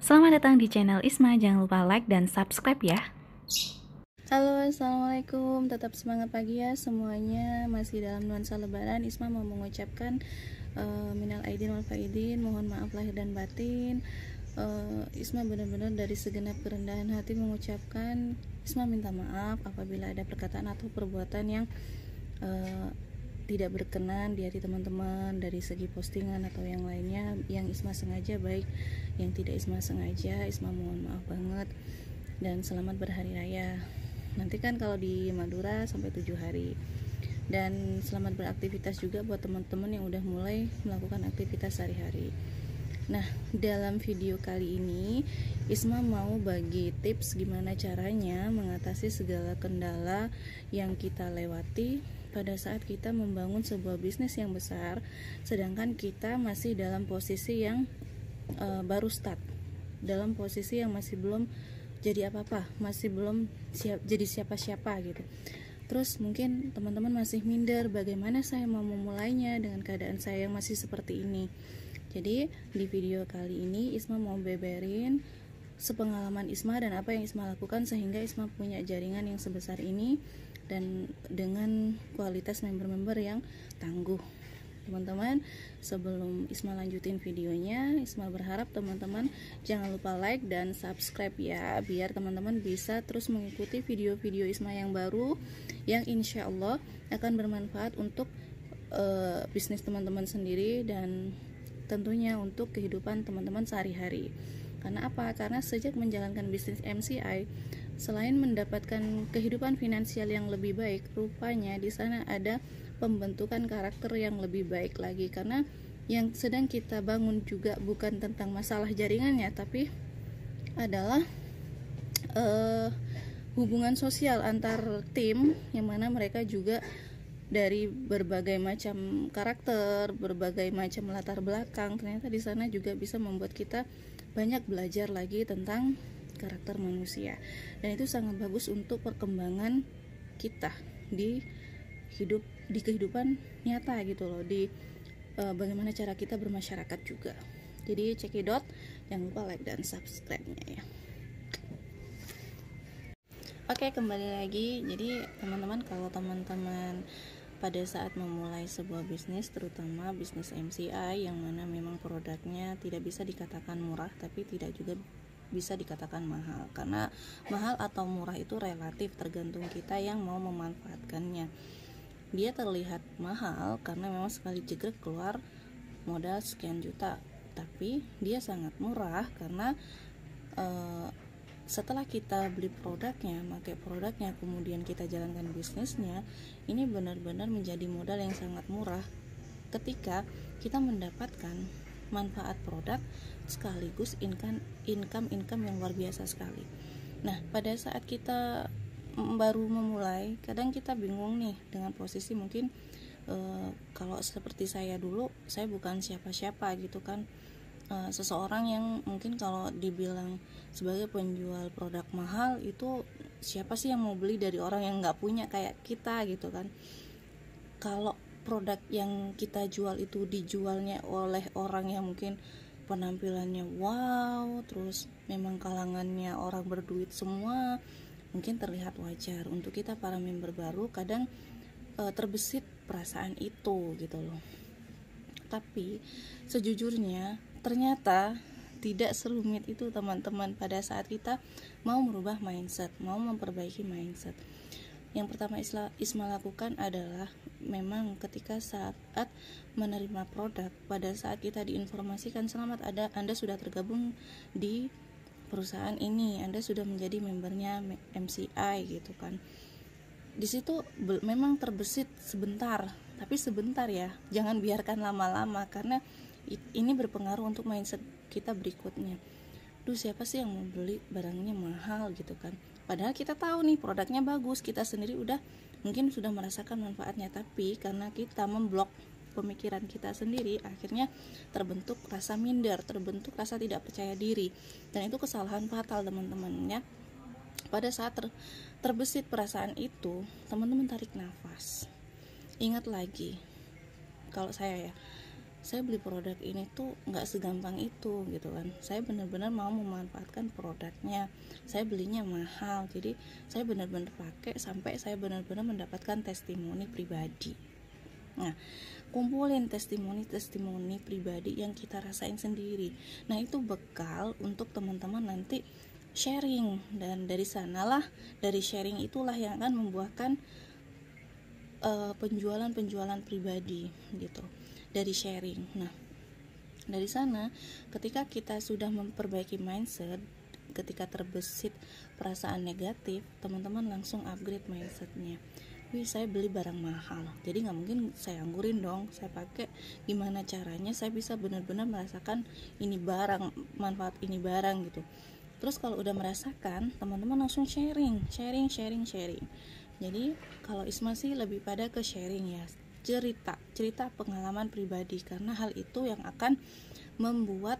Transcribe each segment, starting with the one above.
Selamat datang di channel Isma, jangan lupa like dan subscribe ya. Halo, assalamualaikum. Tetap semangat pagi ya semuanya. Masih dalam nuansa lebaran, Isma mau mengucapkan minal aidin wal faidin, mohon maaf lahir dan batin. Isma benar-benar dari segenap kerendahan hati mengucapkan, Isma minta maaf apabila ada perkataan atau perbuatan yang tidak berkenan di hati teman-teman dari segi postingan atau yang lainnya, yang Isma sengaja baik yang tidak Isma sengaja. Isma mohon maaf banget dan selamat berhari raya. Nanti kan kalau di Madura sampai 7 hari. Dan selamat beraktivitas juga buat teman-teman yang udah mulai melakukan aktivitas sehari-hari. Nah, dalam video kali ini Isma mau bagi tips gimana caranya mengatasi segala kendala yang kita lewati pada saat kita membangun sebuah bisnis yang besar, sedangkan kita masih dalam posisi yang baru start, dalam posisi yang masih belum jadi apa-apa, masih belum jadi siapa-siapa gitu. Terus mungkin teman-teman masih minder, bagaimana saya mau memulainya dengan keadaan saya yang masih seperti ini. Jadi di video kali ini Isma mau beberin sepengalaman Isma dan apa yang Isma lakukan sehingga Isma punya jaringan yang sebesar ini dan dengan kualitas member-member yang tangguh. Teman-teman, sebelum Isma lanjutin videonya, Isma berharap teman-teman jangan lupa like dan subscribe ya, biar teman-teman bisa terus mengikuti video-video Isma yang baru yang insya Allah akan bermanfaat untuk bisnis teman-teman sendiri dan tentunya untuk kehidupan teman-teman sehari-hari. Karena apa? Karena sejak menjalankan bisnis MCI, selain mendapatkan kehidupan finansial yang lebih baik, rupanya di sana ada pembentukan karakter yang lebih baik lagi. Karena yang sedang kita bangun juga bukan tentang masalah jaringannya, tapi adalah hubungan sosial antar tim, yang mana mereka juga dari berbagai macam karakter, berbagai macam latar belakang. Ternyata di sana juga bisa membuat kita banyak belajar lagi tentang karakter manusia, dan itu sangat bagus untuk perkembangan kita di kehidupan nyata gitu loh, di bagaimana cara kita bermasyarakat juga. Jadi cekidot, jangan lupa like dan subscribe-nya ya. Oke, kembali lagi. Jadi teman-teman, kalau teman-teman pada saat memulai sebuah bisnis, terutama bisnis MCI yang mana memang produknya tidak bisa dikatakan murah tapi tidak juga bisa dikatakan mahal, karena mahal atau murah itu relatif tergantung kita yang mau memanfaatkannya. Dia terlihat mahal karena memang sekali jegrek keluar modal sekian juta, tapi dia sangat murah karena setelah kita beli produknya, pakai produknya, kemudian kita jalankan bisnisnya, ini benar-benar menjadi modal yang sangat murah ketika kita mendapatkan manfaat produk sekaligus income yang luar biasa sekali. Nah, pada saat kita baru memulai, kadang kita bingung nih dengan posisi mungkin kalau seperti saya dulu, saya bukan siapa-siapa gitu kan. Seseorang yang mungkin kalau dibilang sebagai penjual produk mahal, itu siapa sih yang mau beli dari orang yang nggak punya kayak kita gitu kan. Kalau produk yang kita jual itu dijualnya oleh orang yang mungkin penampilannya wow, terus memang kalangannya orang berduit semua, mungkin terlihat wajar. Untuk kita para member baru kadang terbesit perasaan itu gitu loh. Tapi sejujurnya ternyata tidak serumit itu teman-teman pada saat kita mau merubah mindset, mau memperbaiki mindset. Yang pertama Isma lakukan adalah memang ketika saat menerima produk, pada saat kita diinformasikan selamat Anda sudah tergabung di perusahaan ini, Anda sudah menjadi membernya MCI gitu kan. Di situ memang terbesit sebentar, tapi sebentar ya, jangan biarkan lama-lama karena ini berpengaruh untuk mindset kita berikutnya. Duh, siapa sih yang mau beli barangnya mahal gitu kan, padahal kita tahu nih produknya bagus, kita sendiri mungkin sudah merasakan manfaatnya, tapi karena kita memblok pemikiran kita sendiri, akhirnya terbentuk rasa minder, terbentuk rasa tidak percaya diri, dan itu kesalahan fatal teman-teman ya. Pada saat terbesit perasaan itu, teman-teman tarik nafas, ingat lagi, kalau saya ya, saya beli produk ini tuh nggak segampang itu gitu kan. Saya benar-benar mau memanfaatkan produknya, saya belinya mahal, jadi saya benar-benar pakai sampai saya benar-benar mendapatkan testimoni pribadi. Nah, kumpulin testimoni pribadi yang kita rasain sendiri. Nah, itu bekal untuk teman-teman nanti sharing, dan dari sanalah, dari sharing itulah yang akan membuahkan penjualan pribadi gitu, dari sharing. Nah, dari sana ketika kita sudah memperbaiki mindset, ketika terbesit perasaan negatif, teman-teman langsung upgrade mindsetnya. Wih, saya beli barang mahal, jadi nggak mungkin saya anggurin dong, saya pakai. Gimana caranya saya bisa benar-benar merasakan ini barang, manfaat ini barang gitu. Terus kalau udah merasakan, teman-teman langsung sharing. Jadi kalau Isma sih lebih pada ke sharing ya, cerita pengalaman pribadi, karena hal itu yang akan membuat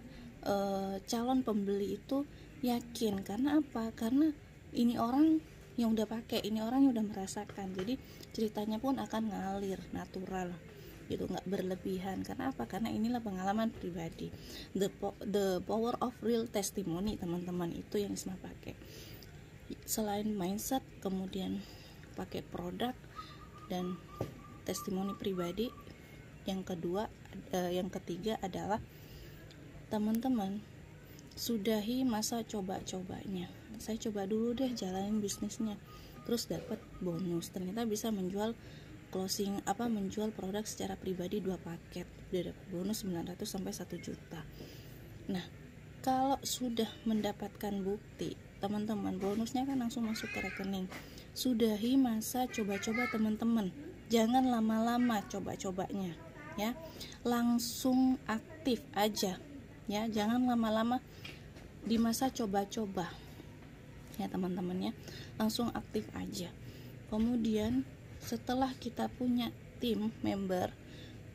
calon pembeli itu yakin. Karena apa? Karena ini orang yang udah pakai, ini orang yang udah merasakan, jadi ceritanya pun akan ngalir natural gitu, nggak berlebihan. Karena apa? Karena inilah pengalaman pribadi, the power of real testimony, teman-teman. Itu yang Isma pakai. Selain mindset, kemudian pakai produk dan testimoni pribadi, yang ketiga adalah teman-teman sudahi masa coba-cobanya. Saya coba dulu deh jalanin bisnisnya, terus dapat bonus, ternyata bisa menjual menjual produk secara pribadi 2 paket, udah dapat bonus 900 sampai 1 juta. Nah, kalau sudah mendapatkan bukti, teman-teman, bonusnya kan langsung masuk ke rekening. Sudahi masa coba-coba, teman-teman. Jangan lama-lama coba-cobanya ya. Langsung aktif aja ya, jangan lama-lama di masa coba-coba ya, teman-teman ya. Langsung aktif aja. Kemudian setelah kita punya tim member,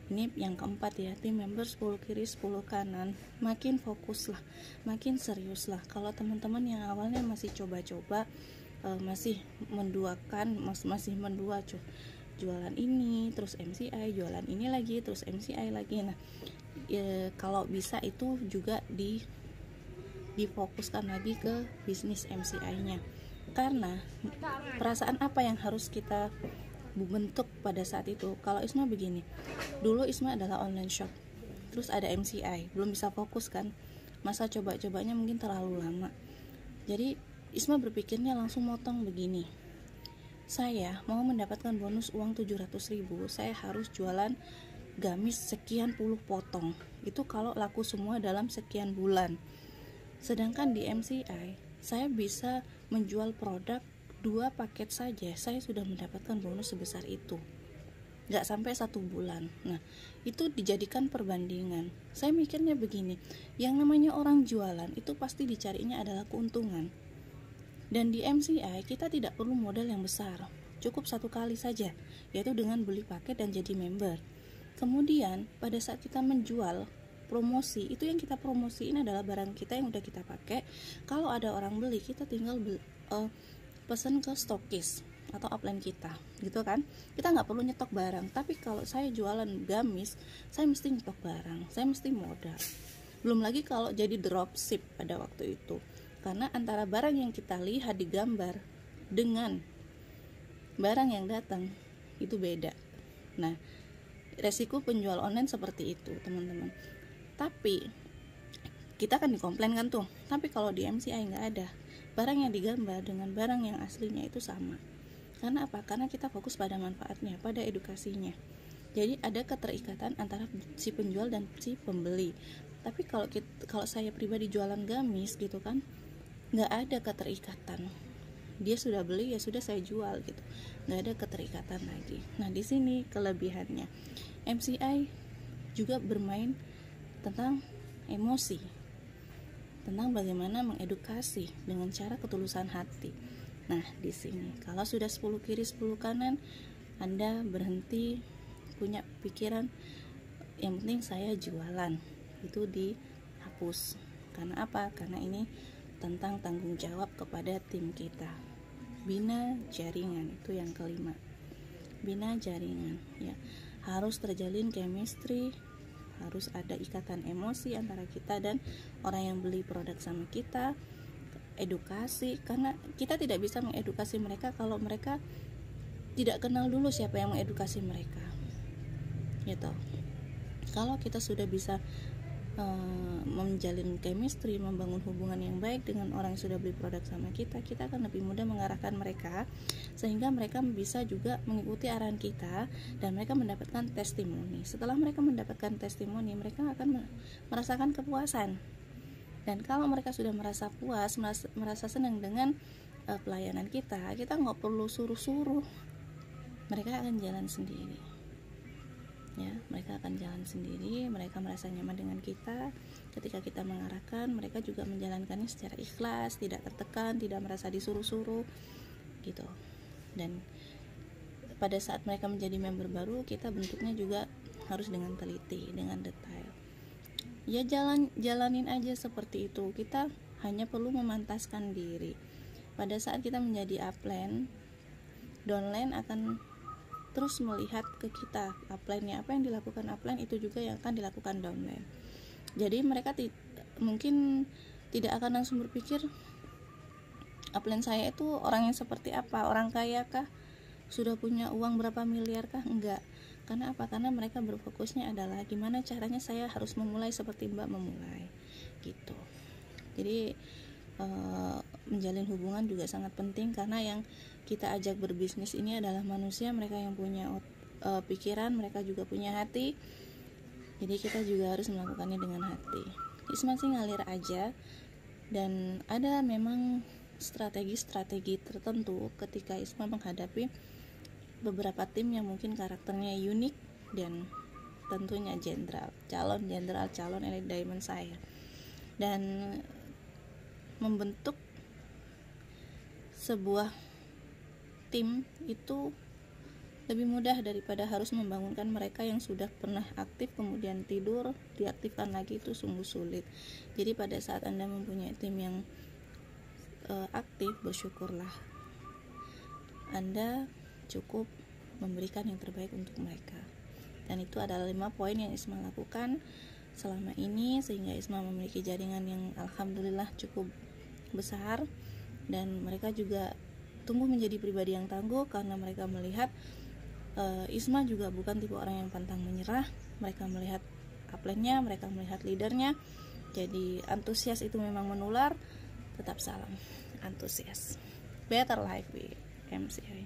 ini yang keempat ya, tim member 10 kiri 10 kanan, makin fokus lah, makin serius lah. Kalau teman-teman yang awalnya masih coba-coba, masih menduakan, masih mendua jualan ini terus MCI, jualan ini lagi terus MCI lagi. Nah, kalau bisa itu juga difokuskan lagi ke bisnis MCI-nya. Karena perasaan apa yang harus kita bentuk pada saat itu? Kalau Isma begini, dulu Isma adalah online shop, terus ada MCI, belum bisa fokus kan, masa coba-cobanya mungkin terlalu lama. Jadi Isma berpikirnya langsung motong begini, saya mau mendapatkan bonus uang 700.000, saya harus jualan gamis sekian puluh potong, itu kalau laku semua dalam sekian bulan. Sedangkan di MCI saya bisa menjual produk 2 paket saja, saya sudah mendapatkan bonus sebesar itu, gak sampai 1 bulan. Nah, itu dijadikan perbandingan. Saya mikirnya begini, yang namanya orang jualan itu pasti dicarinya adalah keuntungan. Dan di MCI kita tidak perlu modal yang besar, cukup 1 kali saja, yaitu dengan beli paket dan jadi member. Kemudian pada saat kita menjual, promosi, itu yang kita promosiin adalah barang kita yang udah kita pakai. Kalau ada orang beli, kita tinggal pesan ke stokis atau upline kita gitu kan, kita nggak perlu nyetok barang. Tapi kalau saya jualan gamis, saya mesti nyetok barang, saya mesti modal. Belum lagi kalau jadi dropship pada waktu itu, karena antara barang yang kita lihat di gambar dengan barang yang datang itu beda. Nah, resiko penjual online seperti itu, teman-teman. Tapi kita kan dikomplain kan tuh. Tapi kalau di MCI nggak ada, barang yang digambar dengan barang yang aslinya itu sama. Karena apa? Karena kita fokus pada manfaatnya, pada edukasinya. Jadi ada keterikatan antara si penjual dan si pembeli. Tapi kalau saya pribadi jualan gamis gitu kan, nggak ada keterikatan. Dia sudah beli, ya sudah saya jual gitu, nggak ada keterikatan lagi. Nah, di sini kelebihannya. MCI juga bermain tentang emosi, tentang bagaimana mengedukasi dengan cara ketulusan hati. Nah, di sini kalau sudah 10 kiri 10 kanan, Anda berhenti punya pikiran yang penting saya jualan, itu dihapus. Karena apa? Karena ini tentang tanggung jawab kepada tim kita. Bina jaringan, itu yang kelima. Bina jaringan ya, harus terjalin chemistry, harus ada ikatan emosi antara kita dan orang yang beli produk sama kita. Edukasi, karena kita tidak bisa mengedukasi mereka kalau mereka tidak kenal dulu siapa yang mengedukasi mereka, gitu. Kalau kita sudah bisa menjalin chemistry, membangun hubungan yang baik dengan orang yang sudah beli produk sama kita, kita akan lebih mudah mengarahkan mereka sehingga mereka bisa juga mengikuti arahan kita dan mereka mendapatkan testimoni. Setelah mereka mendapatkan testimoni, mereka akan merasakan kepuasan. Dan kalau mereka sudah merasa puas, merasa senang dengan pelayanan kita nggak perlu suruh-suruh, mereka akan jalan sendiri. Ya, mereka akan jalan sendiri, mereka merasa nyaman dengan kita. Ketika kita mengarahkan, mereka juga menjalankannya secara ikhlas, tidak tertekan, tidak merasa disuruh-suruh, gitu. Dan pada saat mereka menjadi member baru, kita bentuknya juga harus dengan teliti, dengan detail. Ya, jalanin aja seperti itu. Kita hanya perlu memantaskan diri. Pada saat kita menjadi upline, downline akan terus melihat ke kita, upline-nya apa yang dilakukan upline itu juga yang akan dilakukan downline. Jadi mereka mungkin tidak akan langsung berpikir upline saya itu orang yang seperti apa, orang kaya kah, sudah punya uang berapa miliar kah? Enggak. Karena apa? Karena mereka berfokusnya adalah gimana caranya saya harus memulai seperti Mbak memulai, gitu. Jadi menjalin hubungan juga sangat penting, karena yang kita ajak berbisnis ini adalah manusia, mereka yang punya pikiran, mereka juga punya hati. Jadi kita juga harus melakukannya dengan hati. Isma sih ngalir aja, dan ada memang strategi-strategi tertentu ketika Isma menghadapi beberapa tim yang mungkin karakternya unik dan tentunya calon elite diamond saya. Dan membentuk sebuah tim itu lebih mudah daripada harus membangunkan mereka yang sudah pernah aktif kemudian tidur, diaktifkan lagi, itu sungguh sulit. Jadi pada saat Anda mempunyai tim yang aktif, bersyukurlah Anda cukup memberikan yang terbaik untuk mereka. Dan itu adalah 5 poin yang Isma lakukan selama ini, sehingga Isma memiliki jaringan yang alhamdulillah cukup besar, dan mereka juga tumbuh menjadi pribadi yang tangguh karena mereka melihat Isma juga bukan tipe orang yang pantang menyerah. Mereka melihat upline-nya, mereka melihat leadernya. Jadi antusias itu memang menular. Tetap salam antusias. Better life with MCI.